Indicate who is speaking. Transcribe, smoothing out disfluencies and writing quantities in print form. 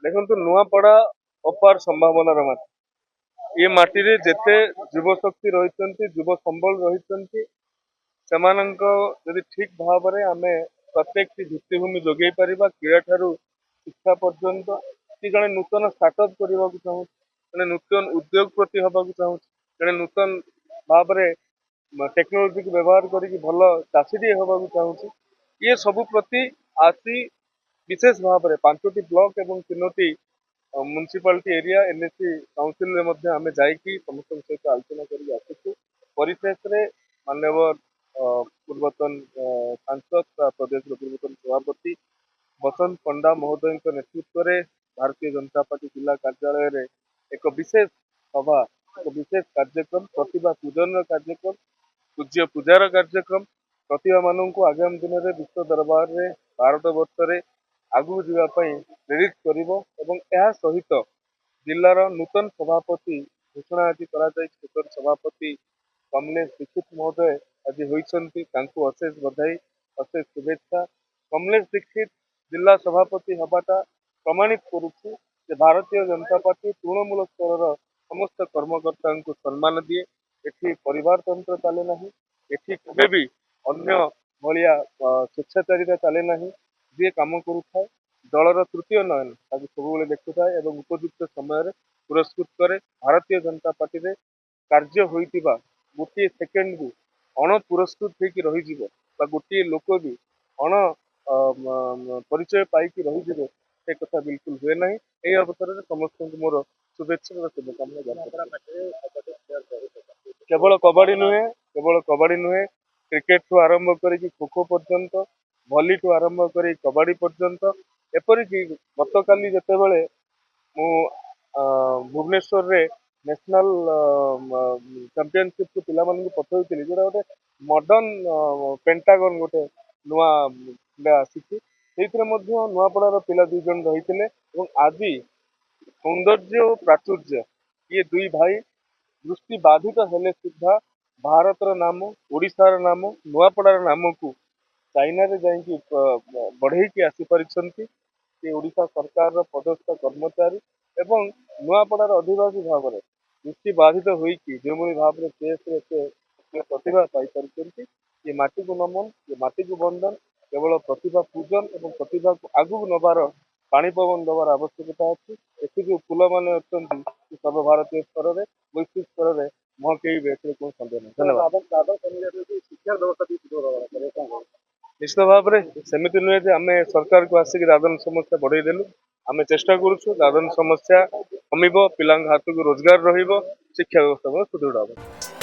Speaker 1: ଦେଖନ୍ତୁ ନୂଆପଡ଼ା ଅପାର ସମ୍ଭାବନାର ମାଟି। ଏ ମାଟିରେ ଯେତେ ଯୁବଶକ୍ତି ରହିଛନ୍ତି, ଯୁବ ସମ୍ବଳ ରହିଛନ୍ତି, ସେମାନଙ୍କ ଯଦି ଠିକ୍ ଭାବରେ ଆମେ ପ୍ରତ୍ୟେକଟି ଭିତ୍ତିଭୂମି ଯୋଗାଇ ପାରିବା, କ୍ରୀଡ଼ା ଠାରୁ ଶିକ୍ଷା ପର୍ଯ୍ୟନ୍ତ, କି ଜଣେ ନୂତନ ଷ୍ଟାର୍ଟଅପ୍ କରିବାକୁ ଚାହୁଁଛି, ଜଣେ ନୂତନ ଉଦ୍ୟୋଗପତି ହେବାକୁ ଚାହୁଁଛି, ଜଣେ ନୂତନ ଭାବରେ ଟେକ୍ନୋଲୋଜିକୁ ବ୍ୟବହାର କରିକି ଭଲ ଚାଷୀଟିଏ ହେବାକୁ ଚାହୁଁଛି, ଇଏ ସବୁ ପ୍ରତି ଆସି ବିଶେଷ ଭାବରେ 5ଟି ବ୍ଲକ ଏବଂ 3ଟି म्युनिसिपालिटी एरिया एनएसी काउंसिल रे मध्य आमे जाइकी समस्त सहित आलोचना करी आसुछु। परिशेष रे माननीय पूर्वतन सांसद तथा प्रदेश पूर्वतन सभापति बसंत पंडा महोदय नेतृत्व में भारतीय जनता पार्टी जिला कार्यालय रे एक विशेष सभा, एक विशेष कार्यक्रम, प्रतिभा पूजन कार्यक्रम, पूज्य पूजार कार्यक्रम, प्रतिभा मानू आगामी दिन में विश्व दरबार रे भारत वर्ष रे आगू जावाई प्रेरित करिवो एवं यह सहित जिलार नूतन सभापति घोषणा आज नूतन सभापति कमलेश दीक्षित महोदय आज होइछन्ति, तांको अशेष बधाई, अशेष शुभेच्छा। कमलेश दीक्षित जिला सभापति हवाटा प्रमाणित करुछि जे भारतीय जनता पार्टी तृणमूल स्तर समस्त कर्मकर्ता को सम्मान दिए। एठी परिवार तंत्र चले ना, एठी केबे भी अन्य भलिया स्वेच्छाचारिता चले ना, जी काम करुए दलर तृतीय नयन ताकि सब देखु थाए और उपयुक्त समय पुरस्कृत करे। भारतीय जनता पार्टी रे कार्य होइतिबा गोटे सेकेंड भी अण पुरस्कृत होकर रही गोटे लोक भी अण परिचय पाई रही से कथा बिल्कुल हुए ना। यही अवसर में समस्त को मोर शुभेच्छा और शुभकामना। केवल कबाड़ी नुहे क्रिकेट ठू आरंभ कर खो खो पर्यंत, भली ठू आरंभ कर कबाड़ी पर्यंत, एपरिक गत काली जितेबाला मु भुवनेश्वर रे नेशनल चैंपियनशिप को पिला पठाई जोटा गोटे मॉडर्न पेंटागन गोटे नुआ आसी नुआपड़ार पिला 2 जन रही आज सौंदर्य और प्राचुर्य ये दुई भाई दृष्टि बाधित हेले सुधा भारतर नाम, ओडिशार नाम, नुआपड़ार नाम को चाइना रे जाइकी बढ़ई की आसी पारिछन्ति। ओडिशा सरकार पदस्थ कर्मचारी एवं नुआपड़ार अधिवासी भाव में दृष्टि बाधित होइकी जो भाव में प्रतिभा पाई पारिछन्ति। ये माटी को नमन, ये माटी को बंधन, केवल प्रतिभा पूजन और प्रतिभा को आगू नबार पाणीपवन दबार आवश्यकता अच्छी। एति जो फूल मैंने अच्छी सर्वभारतीय स्तर में वैश्विक स्तर में महकेबे कौन सन्देह नहीं। धन्यवाद। शिक्षा व्यवस्था निश्चित भाव में सेमती नुहे जे आम सरकार को आसिक दादन समस्या बढ़ई देलु। आम चेष्टा करुछु दादन समस्या कमिबो, पिलांग हाथ को रोजगार रहिबो, शिक्षा व्यवस्था सुदृढ़ हम।